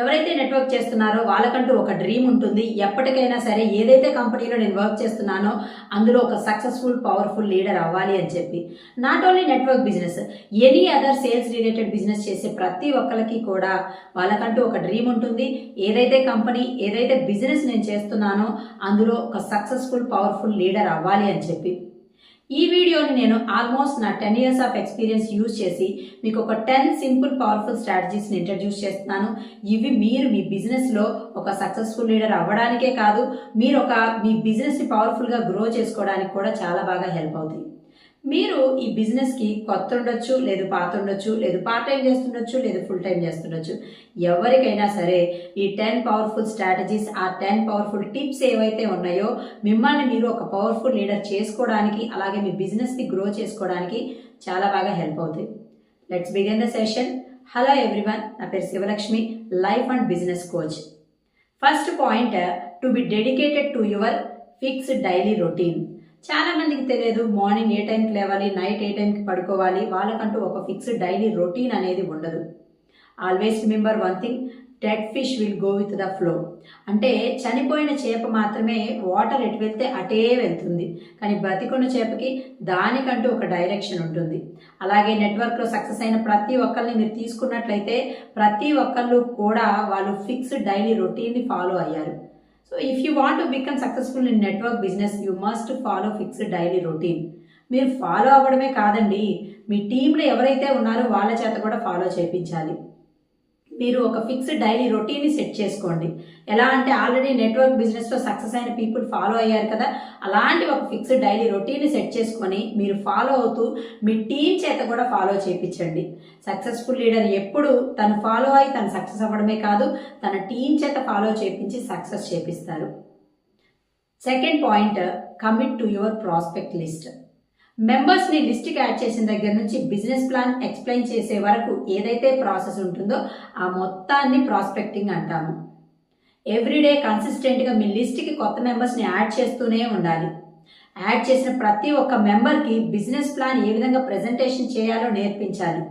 ఎవరైతే నెట్వర్క్ చేస్తున్నారో వాళ్ళకంటూ ఒక డ్రీమ్ ఉంటుంది. ఎప్పటికైనా సరే ఏదైతే కంపెనీలో నేను వర్క్ చేస్తున్నానో అందులో ఒక సక్సెస్ఫుల్ పవర్ఫుల్ లీడర్ అవ్వాలి అని చెప్పి. Not only network business, any other sales related business చేసే ప్రతి ఒక్కరికి కూడా వాళ్ళకంటూ ఒక డ్రీమ్ ఉంటుంది. ఏదైతే కంపెనీ ఏదైతే బిజినెస్ నేను చేస్తున్నానో అందులో ఒక సక్సెస్ఫుల్ పవర్ఫుల్ లీడర్ అవ్వాలి అని చెప్పి. ఈ వీడియోని నేను ఆల్మోస్ట్ నా 10 years ఆఫ్ ఎక్స్పీరియన్స్ యూజ్ చేసి మీకు ఒక 10 సింపుల్ పవర్ఫుల్ స్ట్రాటజీస్ని ఇంట్రడ్యూస్ చేస్తున్నాను. ఇవి మీరు మీ బిజినెస్లో ఒక సక్సెస్ఫుల్ లీడర్ అవ్వడానికే కాదు, మీరు మీ బిజినెస్ని పవర్ఫుల్గా గ్రో చేసుకోవడానికి కూడా చాలా బాగా హెల్ప్ అవుతాయి. మీరు ఈ బిజినెస్కి కొత్త ఉండొచ్చు, లేదు పాత ఉండొచ్చు, లేదు పార్ట్ టైం చేస్తుండొచ్చు, లేదు ఫుల్ టైం చేస్తుండొచ్చు. ఎవరికైనా సరే ఈ 10 పవర్ఫుల్ స్ట్రాటజీస్, ఆ 10 పవర్ఫుల్ టిప్స్ ఏవైతే ఉన్నాయో మిమ్మల్ని మీరు ఒక పవర్ఫుల్ లీడర్ చేసుకోవడానికి, అలాగే మీ బిజినెస్ని గ్రో చేసుకోవడానికి చాలా బాగా హెల్ప్ అవుతాయి. Let's begin the session. Hello everyone, నా పేరు Sivalakshmi, life and business coach. First point, to be dedicated to your fixed daily routine. చాలా మందికి తెలియదు మార్నింగ్ ఏ టైంకి లేవాలి, నైట్ ఏ టైంకి పడుకోవాలి. వాళ్ళకంటూ ఒక ఫిక్స్డ్ డైలీ రొటీన్ అనేది ఉండదు. Always remember one thing, dead fish will go with the flow. అంటే చనిపోయిన చేప మాత్రమే వాటర్ ఎటు వెళ్తే అటే వెళ్తుంది, కానీ బతికున్న చేపకి దానికంటూ ఒక డైరెక్షన్ ఉంటుంది. అలాగే నెట్వర్క్లో సక్సెస్ అయిన ప్రతి ఒక్కరిని మీరు తీసుకున్నట్లయితే ప్రతి ఒక్కళ్ళు కూడా వాళ్ళు ఫిక్స్డ్ డైలీ రొటీన్ని ఫాలో అయ్యారు. So if you want to become successful in network business, you must follow fixed daily routine. మీరు ఫాలో అవ్వడమే కాదండి, మీ టీంలో ఎవరైతే ఉన్నారో వాళ్ళ చేత కూడా ఫాలో చేయించాలి. మీరు ఒక ఫిక్స్డ్ డైలీ రొటీన్ని సెట్ చేసుకోండి. ఎలా అంటే ఆల్రెడీ నెట్వర్క్ బిజినెస్లో సక్సెస్ అయిన పీపుల్ ఫాలో అయ్యారు కదా, అలాంటి ఒక ఫిక్స్డ్ డైలీ రొటీన్ని సెట్ చేసుకొని మీరు ఫాలో అవుతూ మీ టీం చేత కూడా ఫాలో చేయించండి. సక్సెస్ఫుల్ లీడర్ ఎప్పుడు తను ఫాలో అయ్యి తను సక్సెస్ అవ్వడమే కాదు, తన టీం చేత ఫాలో చేయించి సక్సెస్ చేపిస్తారు. Second point, commit to your prospect list. మెంబర్స్ని లిస్ట్కి యాడ్ చేసిన దగ్గర నుంచి బిజినెస్ ప్లాన్ ఎక్స్ప్లెయిన్ చేసే వరకు ఏదైతే ప్రాసెస్ ఉంటుందో ఆ మొత్తాన్ని ప్రాస్పెక్టింగ్ అంటాము. ఎవ్రీడే కన్సిస్టెంట్గా మీ లిస్ట్కి కొత్త మెంబర్స్ని యాడ్ చేస్తూనే ఉండాలి. యాడ్ చేసిన ప్రతి ఒక్క మెంబర్కి బిజినెస్ ప్లాన్ ఏ విధంగా ప్రెజెంటేషన్ చేయాలో నేర్పించాలి.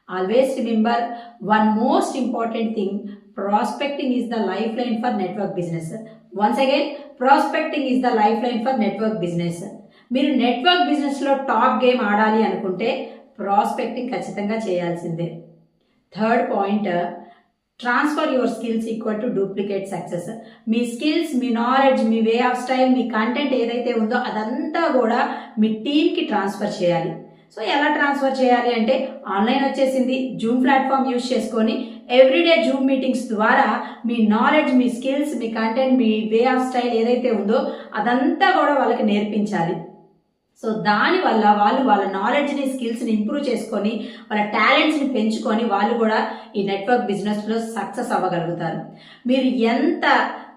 Always remember one most important thing, prospecting is the life line for network business. Once again, prospecting is the life line for network business. మీరు నెట్వర్క్ బిజినెస్లో టాప్ గేమ్ ఆడాలి అనుకుంటే prospecting ఖచ్చితంగా చేయాల్సిందే. Third point, transfer your skills equal to duplicate success. Me skills, me knowledge, me way of style, me content ఏదైతే ఉందో అదంతా కూడా మీ టీంకి ట్రాన్స్ఫర్ చేయాలి. సో ఎలా ట్రాన్స్ఫర్ చేయాలి అంటే, ఆన్లైన్ వచ్చేసింది, జూమ్ ప్లాట్ఫామ్ యూజ్ చేసుకొని ఎవ్రీడే జూమ్ మీటింగ్స్ ద్వారా మీ నాలెడ్జ్, మీ స్కిల్స్, మీ కంటెంట్, మీ వే ఆఫ్ స్టైల్ ఏదైతే ఉందో అదంతా కూడా వాళ్ళకి నేర్పించాలి. సో దానివల్ల వాళ్ళు వాళ్ళ నాలెడ్జ్ని, స్కిల్స్ని ఇంప్రూవ్ చేసుకొని వాళ్ళ టాలెంట్స్ని పెంచుకొని వాళ్ళు కూడా ఈ నెట్వర్క్ బిజినెస్లో సక్సెస్ అవ్వగలుగుతారు. మీరు ఎంత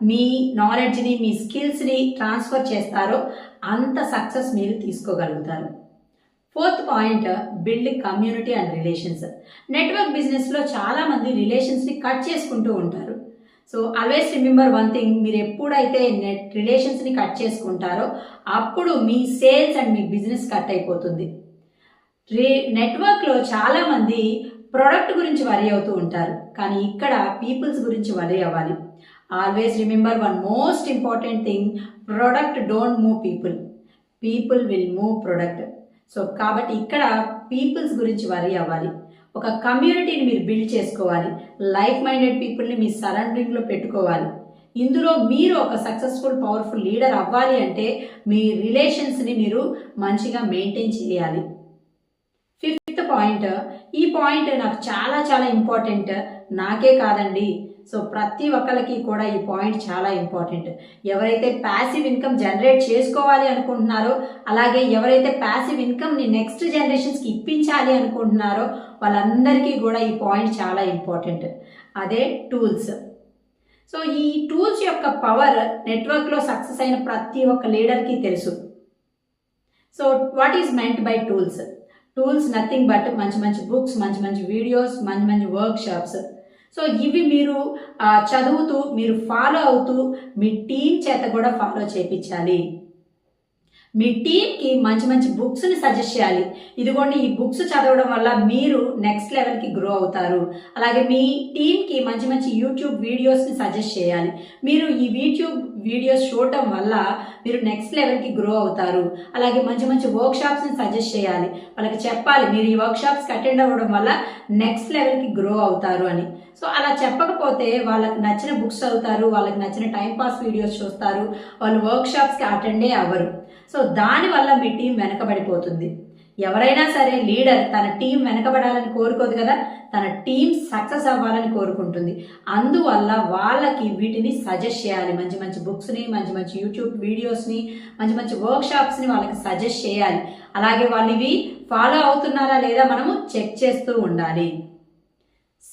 మీ నాలెడ్జ్ని, మీ స్కిల్స్ని ట్రాన్స్ఫర్ చేస్తారో అంత సక్సెస్ మీరు తీసుకోగలుగుతారు. Fourth point, build community and relations. Network బిజినెస్లో చాలామంది రిలేషన్స్ని కట్ చేసుకుంటూ ఉంటారు. So always remember one thing, మీరు ఎప్పుడైతే రిలేషన్స్ని కట్ చేసుకుంటారో అప్పుడు మీ సేల్స్ అండ్ మీ బిజినెస్ కట్ అయిపోతుంది. నెట్వర్క్లో చాలామంది ప్రొడక్ట్ గురించి వరీ అవుతూ ఉంటారు, కానీ ఇక్కడ పీపుల్స్ గురించి వరీ అవ్వాలి. Always remember one most important thing, product don't move people, people will move product. So కాబట్టి ఇక్కడ పీపుల్స్ గురించి వరీ అవ్వాలి. ఒక కమ్యూనిటీని మీరు బిల్డ్ చేసుకోవాలి. లైక్ మైండెడ్ పీపుల్ని మీ సరౌండింగ్లో పెట్టుకోవాలి. ఇందులో మీరు ఒక సక్సెస్ఫుల్ పవర్ఫుల్ లీడర్ అవ్వాలి అంటే మీ రిలేషన్స్ని మీరు మంచిగా మెయింటైన్ చేయాలి. ఫిఫ్త్ పాయింట్, ఈ పాయింట్ నాకు చాలా చాలా ఇంపార్టెంట్, నాకే కాదండి, సో ప్రతి ఒక్కరికి కూడా ఈ పాయింట్ చాలా ఇంపార్టెంట్. ఎవరైతే ప్యాసివ్ ఇన్కమ్ జనరేట్ చేసుకోవాలి అనుకుంటున్నారో, అలాగే ఎవరైతే ప్యాసివ్ ఇన్కమ్ని నెక్స్ట్ జనరేషన్స్కి ఇప్పించాలి అనుకుంటున్నారో వాళ్ళందరికీ కూడా ఈ పాయింట్ చాలా ఇంపార్టెంట్. అదే టూల్స్. సో ఈ టూల్స్ యొక్క పవర్ నెట్వర్క్లో సక్సెస్ అయిన ప్రతి ఒక్క లీడర్కి తెలుసు. So what is meant by tools? Tools nothing but మంచి మంచి బుక్స్, మంచి మంచి వీడియోస్, మంచి మంచి వర్క్ షాప్స్. సో ఇవి మీరు చదువుతూ, మీరు ఫాలో అవుతూ మీ టీం చేత కూడా ఫాలో చేయించాలి. మీ టీంకి మంచి మంచి బుక్స్ని సజెస్ట్ చేయాలి. ఇదిగోండి ఈ బుక్స్ చదవడం వల్ల మీరు నెక్స్ట్ లెవెల్కి గ్రో అవుతారు. అలాగే మీ టీంకి మంచి మంచి యూట్యూబ్ వీడియోస్ని సజెస్ట్ చేయాలి. మీరు ఈ యూట్యూబ్ వీడియోస్ చూడటం వల్ల మీరు నెక్స్ట్ లెవెల్కి గ్రో అవుతారు. అలాగే మంచి మంచి వర్క్షాప్స్ని సజెస్ట్ చేయాలి. వాళ్ళకి చెప్పాలి మీరు ఈ వర్క్షాప్స్కి అటెండ్ అవ్వడం వల్ల నెక్స్ట్ లెవెల్కి గ్రో అవుతారు అని. సో అలా చెప్పకపోతే వాళ్ళకి నచ్చిన బుక్స్ చదువుతారు, వాళ్ళకి నచ్చిన టైంపాస్ వీడియోస్ చూస్తారు, వాళ్ళు వర్క్షాప్స్కి అటెండే అవ్వరు. సో దానివల్ల మీ టీం వెనకబడిపోతుంది. ఎవరైనా సరే లీడర్ తన టీం వెనకబడాలని కోరుకోదు కదా, తన టీం సక్సెస్ అవ్వాలని కోరుకుంటుంది. అందువల్ల వాళ్ళకి వీటిని సజెస్ట్ చేయాలి. మంచి మంచి బుక్స్ని, మంచి మంచి యూట్యూబ్ వీడియోస్ని, మంచి మంచి వర్క్షాప్స్ని వాళ్ళకి సజెస్ట్ చేయాలి. అలాగే వాళ్ళు ఇవి ఫాలో అవుతున్నారా లేదా మనము చెక్ చేస్తూ ఉండాలి.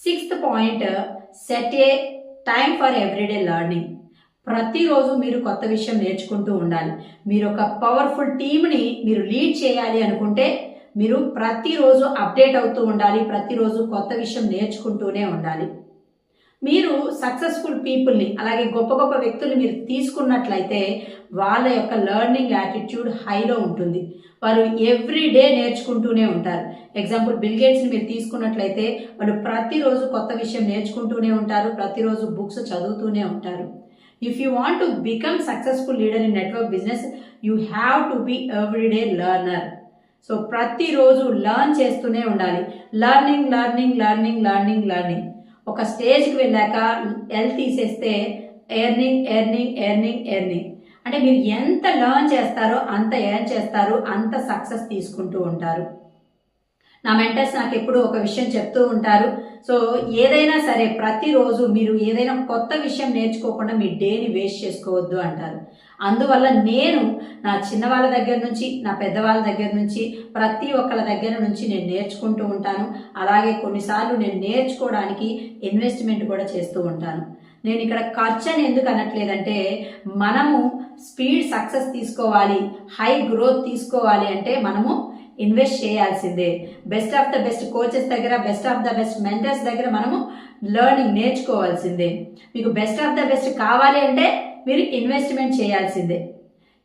6th point, set A time for everyday learning. ప్రతిరోజు మీరు కొత్త విషయం నేర్చుకుంటూ ఉండాలి. మీరు ఒక పవర్ఫుల్ టీంని మీరు లీడ్ చేయాలి అనుకుంటే మీరు ప్రతిరోజు అప్డేట్ అవుతూ ఉండాలి. ప్రతిరోజు కొత్త విషయం నేర్చుకుంటూనే ఉండాలి. మీరు సక్సెస్ఫుల్ పీపుల్ని, అలాగే గొప్ప గొప్ప వ్యక్తుల్ని మీరు తీసుకున్నట్లయితే వాళ్ళ యొక్క లెర్నింగ్ యాటిట్యూడ్ హైలో ఉంటుంది. వారు ఎవ్రీ డే నేర్చుకుంటూనే ఉంటారు. ఎగ్జాంపుల్ బిల్ గేట్స్ని మీరు తీసుకున్నట్లయితే వాళ్ళు ప్రతిరోజు కొత్త విషయం నేర్చుకుంటూనే ఉంటారు, ప్రతిరోజు బుక్స్ చదువుతూనే ఉంటారు. If you want to become successful leader in network business, you have to be everyday learner. So ప్రతిరోజు లర్న్ చేస్తూనే ఉండాలి. లర్నింగ్. ఒక స్టేజ్కి వెళ్ళాక ఎల్ తీసేస్తే ఎర్నింగ్. అంటే మీరు ఎంత లర్న్ చేస్తారో అంత ఎర్న్ చేస్తారు, అంత సక్సెస్ తీసుకుంటూ ఉంటారు. నా మెంటర్స్ నాకు ఎప్పుడు ఒక విషయం చెప్తూ ఉంటారు. సో ఏదైనా సరే ప్రతిరోజు మీరు ఏదైనా కొత్త విషయం నేర్చుకోకుండా మీ డేని వేస్ట్ చేసుకోవద్దు అంటారు. అందువల్ల నేను నా చిన్న వాళ్ళ దగ్గర నుంచి, నా పెద్దవాళ్ళ దగ్గర నుంచి, ప్రతి ఒక్కళ్ళ దగ్గర నుంచి నేను నేర్చుకుంటూ ఉంటాను. అలాగే కొన్నిసార్లు నేను నేర్చుకోవడానికి ఇన్వెస్ట్మెంట్ కూడా చేస్తూ ఉంటాను. నేను ఇక్కడ ఖర్చు అని ఎందుకు అనట్లేదంటే, మనము స్పీడ్ సక్సెస్ తీసుకోవాలి, హై గ్రోత్ తీసుకోవాలి అంటే మనము ఇన్వెస్ట్ చేయాల్సిందే. Best of the best coaches దగ్గర, best of the best mentors దగ్గర మనము లెర్నింగ్ నేర్చుకోవాల్సిందే. మీకు బెస్ట్ ఆఫ్ ద బెస్ట్ కావాలి అంటే మీరు ఇన్వెస్ట్మెంట్ చేయాల్సిందే.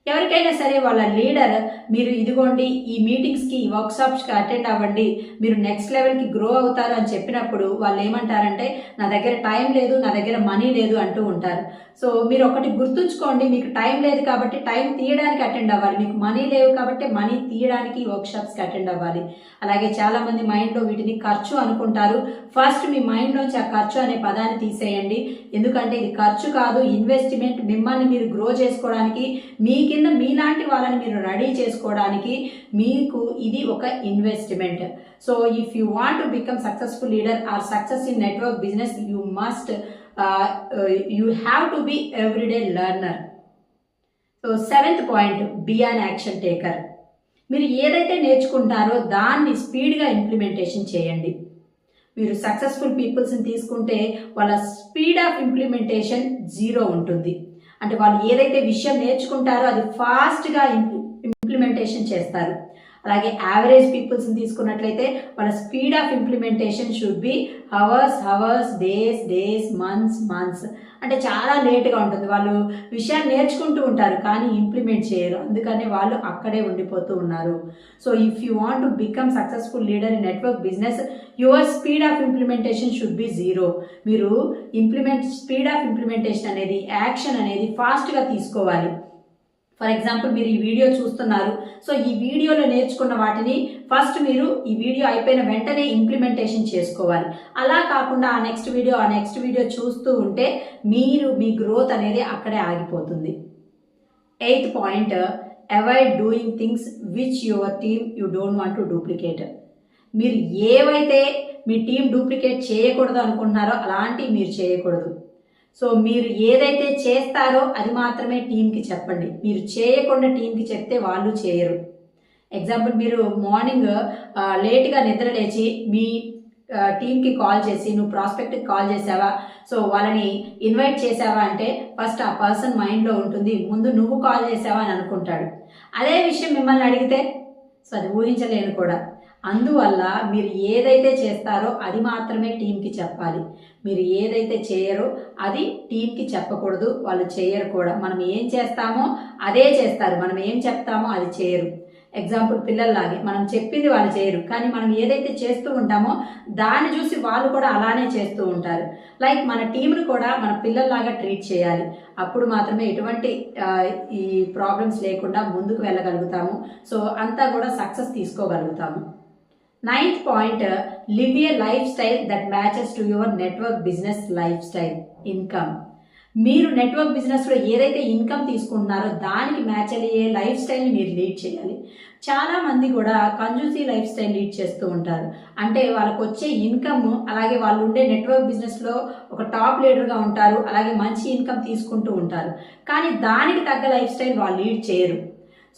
ఎవరికైనా సరే వాళ్ళ లీడర్ మీరు ఇదిగోండి ఈ మీటింగ్స్కి, ఈ వర్క్షాప్స్కి అటెండ్ అవ్వండి, మీరు నెక్స్ట్ లెవెల్కి గ్రో అవుతారు అని చెప్పినప్పుడు వాళ్ళు ఏమంటారంటే నా దగ్గర టైం లేదు, నా దగ్గర మనీ లేదు అంటూ ఉంటారు. సో మీరు ఒకటి గుర్తుంచుకోండి, మీకు టైం లేదు కాబట్టి టైం తీయడానికి అటెండ్ అవ్వాలి, మీకు మనీ లేవు కాబట్టి మనీ తీయడానికి వర్క్షాప్స్కి అటెండ్ అవ్వాలి. అలాగే చాలామంది మైండ్లో వీటిని ఖర్చు అనుకుంటారు. ఫస్ట్ మీ మైండ్లోంచి ఆ ఖర్చు అనే పదాన్ని తీసేయండి. ఎందుకంటే ఇది ఖర్చు కాదు, ఇన్వెస్ట్మెంట్. మిమ్మల్ని మీరు గ్రో చేసుకోవడానికి, మీ కింద మీలాంటి వాళ్ళని మీరు రెడీ చేసుకోవడానికి మీకు ఇది ఒక investment. So if you want to become successful leader or success in network business, you must you have to be everyday learner. So 7th point, be an action taker. మీరు ఏదైతే నేర్చుకుంటారో దాన్ని స్పీడ్గా ఇంప్లిమెంటేషన్ చేయండి. మీరు సక్సెస్ఫుల్ పీపుల్స్ని తీసుకుంటే వాళ్ళ speed of implementation 0 ఉంటుంది. అంటే వాళ్ళు ఏదైతే విషయం నేర్చుకుంటారో అది ఫాస్ట్గా ఇంప్లిమెంటేషన్ చేస్తారు. అలాగే యావరేజ్ పీపుల్స్ని తీసుకున్నట్లయితే వాళ్ళ speed of implementation should be hours, days, months. అంటే చాలా లేట్గా ఉంటుంది. వాళ్ళు విషయాన్ని నేర్చుకుంటూ ఉంటారు కానీ ఇంప్లిమెంట్ చేయరు. అందుకనే వాళ్ళు అక్కడే ఉండిపోతూ ఉన్నారు. So if you want to become successful leader in network business, your speed of implementation should be 0. మీరు స్పీడ్ ఆఫ్ ఇంప్లిమెంటేషన్ అనేది, యాక్షన్ అనేది ఫాస్ట్గా తీసుకోవాలి. ఫర్ ఎగ్జాంపుల్ మీరు ఈ వీడియో చూస్తున్నారు. సో ఈ వీడియోలో నేర్చుకున్న వాటిని ఫస్ట్ మీరు ఈ వీడియో అయిపోయిన వెంటనే ఇంప్లిమెంటేషన్ చేసుకోవాలి. అలా కాకుండా ఆ నెక్స్ట్ వీడియో చూస్తూ ఉంటే మీ గ్రోత్ అనేది అక్కడే ఆగిపోతుంది. 8th point, avoid doing things which your team you don't want to duplicate. మీరు ఏవైతే మీ టీం డూప్లికేట్ చేయకూడదు అనుకుంటున్నారో అలాంటివి మీరు చేయకూడదు. సో మీరు ఏదైతే చేస్తారో అది మాత్రమే టీంకి చెప్పండి. మీరు చేయకుండా టీంకి చెప్తే వాళ్ళు చేయరు. ఎగ్జాంపుల్ మీరు మార్నింగ్ లేట్గా నిద్ర లేచి మీ టీంకి కాల్ చేసి నువ్వు ప్రాస్పెక్ట్కి కాల్ చేసావా, సో వాళ్ళని ఇన్వైట్ చేసావా అంటే ఫస్ట్ ఆ పర్సన్ మైండ్లో ఉంటుంది ముందు నువ్వు కాల్ చేసావా అని అనుకుంటాడు. అదే విషయం మిమ్మల్ని అడిగితే సో అది ఊహించలేను కూడా. అందువల్ల మీరు ఏదైతే చేస్తారో అది మాత్రమే టీంకి చెప్పాలి. మీరు ఏదైతే చేయరో అది టీంకి చెప్పకూడదు, వాళ్ళు చేయరు కూడా. మనం ఏం చేస్తామో అదే చేస్తారు, మనం ఏం చెప్తామో అది చేయరు. ఎగ్జాంపుల్ పిల్లల్లాగే, మనం చెప్పింది వాళ్ళు చేయరు, కానీ మనం ఏదైతే చేస్తూ ఉంటామో దాన్ని చూసి వాళ్ళు కూడా అలానే చేస్తూ ఉంటారు. లైక్ మన టీంను కూడా మన పిల్లల్లాగా ట్రీట్ చేయాలి. అప్పుడు మాత్రమే ఎటువంటి ఈ ప్రాబ్లమ్స్ లేకుండా ముందుకు వెళ్ళగలుగుతాము. సో అంతా కూడా సక్సెస్ తీసుకోగలుగుతాము. 9th point, live a life style that matches to your network business life style income. మీరు నెట్వర్క్ బిజినెస్లో ఏదైతే ఇన్కమ్ తీసుకుంటున్నారో దానికి మ్యాచ్ అయ్యే లైఫ్ స్టైల్ని మీరు లీడ్ చేయాలి. చాలా మంది కూడా కంజూసీ లైఫ్ స్టైల్ లీడ్ చేస్తూ ఉంటారు. అంటే వాళ్ళకు వచ్చే ఇన్కమ్, అలాగే వాళ్ళు ఉండే నెట్వర్క్ బిజినెస్లో ఒక టాప్ లీడర్గా ఉంటారు, అలాగే మంచి ఇన్కమ్ తీసుకుంటూ ఉంటారు, కానీ దానికి తగ్గ లైఫ్ స్టైల్ వాళ్ళు లీడ్ చేయరు.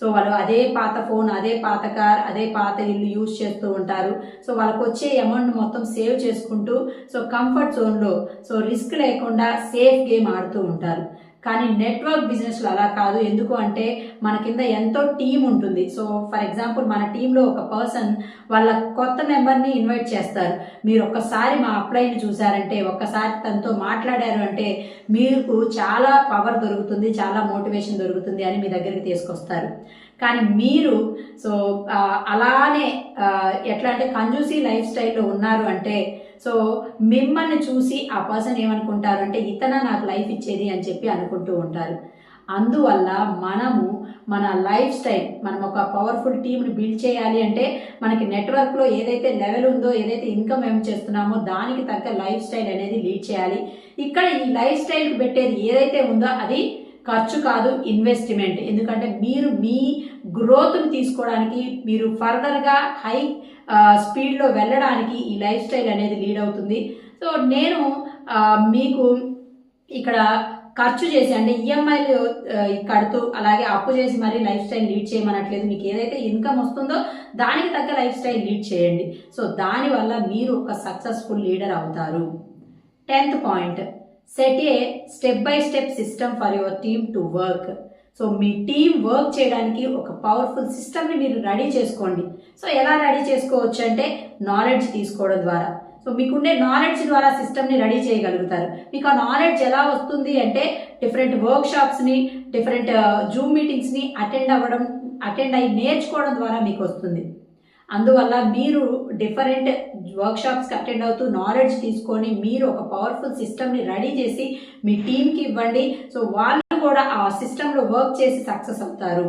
సో వాళ్ళు అదే పాత ఫోన్, అదే పాత కార్, అదే పాత ఇల్లు యూజ్ చేస్తూ ఉంటారు. సో వాళ్ళకు వచ్చే అమౌంట్ మొత్తం సేవ్ చేసుకుంటూ సో కంఫర్ట్ జోన్లో సో రిస్క్ లేకుండా సేఫ్ గేమ్ ఆడుతూ ఉంటారు. కానీ నెట్వర్క్ బిజినెస్లో అలా కాదు. ఎందుకు అంటే మన కింద ఎంతో టీం ఉంటుంది. సో ఫర్ ఎగ్జాంపుల్ మన టీంలో ఒక పర్సన్ వాళ్ళ కొత్త మెంబర్ని ఇన్వైట్ చేస్తారు. మీరు ఒక్కసారి మా అప్లైని చూసారంటే, ఒక్కసారి తనతో మాట్లాడారు అంటే మీకు చాలా పవర్ దొరుకుతుంది, చాలా మోటివేషన్ దొరుకుతుంది అని మీ దగ్గరికి తీసుకొస్తారు. కానీ మీరు సో అలానే ఎట్లా అంటే కంజూసీ లైఫ్ స్టైల్లో ఉన్నారు అంటే సో మిమ్మల్ని చూసి ఆ పర్సన్ ఏమనుకుంటారు అంటే ఇతన నాకు లైఫ్ ఇచ్చేది అని చెప్పి అనుకుంటూ ఉంటారు. అందువల్ల మనము మన లైఫ్ స్టైల్, మనం ఒక పవర్ఫుల్ టీంని బిల్డ్ చేయాలి అంటే మనకి నెట్వర్క్లో ఏదైతే లెవెల్ ఉందో, ఏదైతే ఇన్కమ్ ఏం చేస్తున్నామో దానికి తగ్గ లైఫ్ స్టైల్ అనేది లీడ్ చేయాలి. ఇక్కడ ఈ లైఫ్ స్టైల్కి పెట్టేది ఏదైతే ఉందో అది ఖర్చు కాదు, ఇన్వెస్ట్మెంట్. ఎందుకంటే మీరు మీ గ్రోత్ని తీసుకోవడానికి, మీరు ఫర్దర్గా హై స్పీడ్లో వెళ్ళడానికి ఈ లైఫ్ స్టైల్ అనేది లీడ్ అవుతుంది. సో నేను మీకు ఇక్కడ ఖర్చు చేసి అంటే ఈఎంఐలు కడుతూ అలాగే అప్పు చేసి మరీ లైఫ్ స్టైల్ లీడ్ చేయమనట్లేదు. మీకు ఏదైతే ఇన్కమ్ వస్తుందో దానికి తగ్గ లైఫ్ స్టైల్ లీడ్ చేయండి. సో దానివల్ల మీరు ఒక సక్సెస్ఫుల్ లీడర్ అవుతారు. 10th point, set A step by step system for your team to work. So me team work చేయడానికి ఒక పవర్ఫుల్ సిస్టమ్ని మీరు రెడీ చేసుకోండి. సో ఎలా రెడీ చేసుకోవచ్చు అంటే నాలెడ్జ్ తీసుకోవడం ద్వారా. సో మీకుండే నాలెడ్జ్ ద్వారా సిస్టమ్ని రెడీ చేయగలుగుతారు. మీకు ఆ నాలెడ్జ్ ఎలా వస్తుంది అంటే డిఫరెంట్ వర్క్ షాప్స్ని, డిఫరెంట్ జూమ్ మీటింగ్స్ని అటెండ్ అయ్యి నేర్చుకోవడం ద్వారా మీకు వస్తుంది. అందువల్ల మీరు డిఫరెంట్ వర్క్షాప్స్కి అటెండ్ అవుతూ నాలెడ్జ్ తీసుకొని మీరు ఒక పవర్ఫుల్ సిస్టమ్ని రెడీ చేసి మీ టీంకి ఇవ్వండి. సో వాళ్ళు కూడా ఆ సిస్టంలో వర్క్ చేసి సక్సెస్ అవుతారు.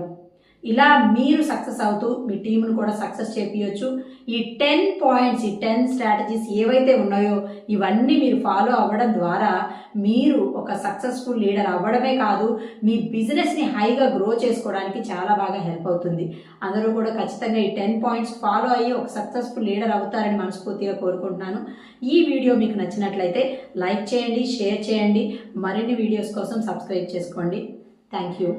ఇలా మీరు సక్సెస్ అవుతూ మీ టీంను కూడా సక్సెస్ చేపించవచ్చు. ఈ 10 పాయింట్స్, ఈ 10 స్ట్రాటజీస్ ఏవైతే ఉన్నాయో ఇవన్నీ మీరు ఫాలో అవ్వడం ద్వారా మీరు ఒక సక్సెస్ఫుల్ లీడర్ అవ్వడమే కాదు, మీ బిజినెస్ని హైగా గ్రో చేసుకోవడానికి చాలా బాగా హెల్ప్ అవుతుంది. అందరూ కూడా ఖచ్చితంగా ఈ 10 పాయింట్స్ ఫాలో అయ్యి ఒక సక్సెస్ఫుల్ లీడర్ అవుతారని మనస్ఫూర్తిగా కోరుకుంటున్నాను. ఈ వీడియో మీకు నచ్చినట్లయితే లైక్ చేయండి, షేర్ చేయండి. మరిన్ని వీడియోస్ కోసం సబ్స్క్రైబ్ చేసుకోండి. Thank you.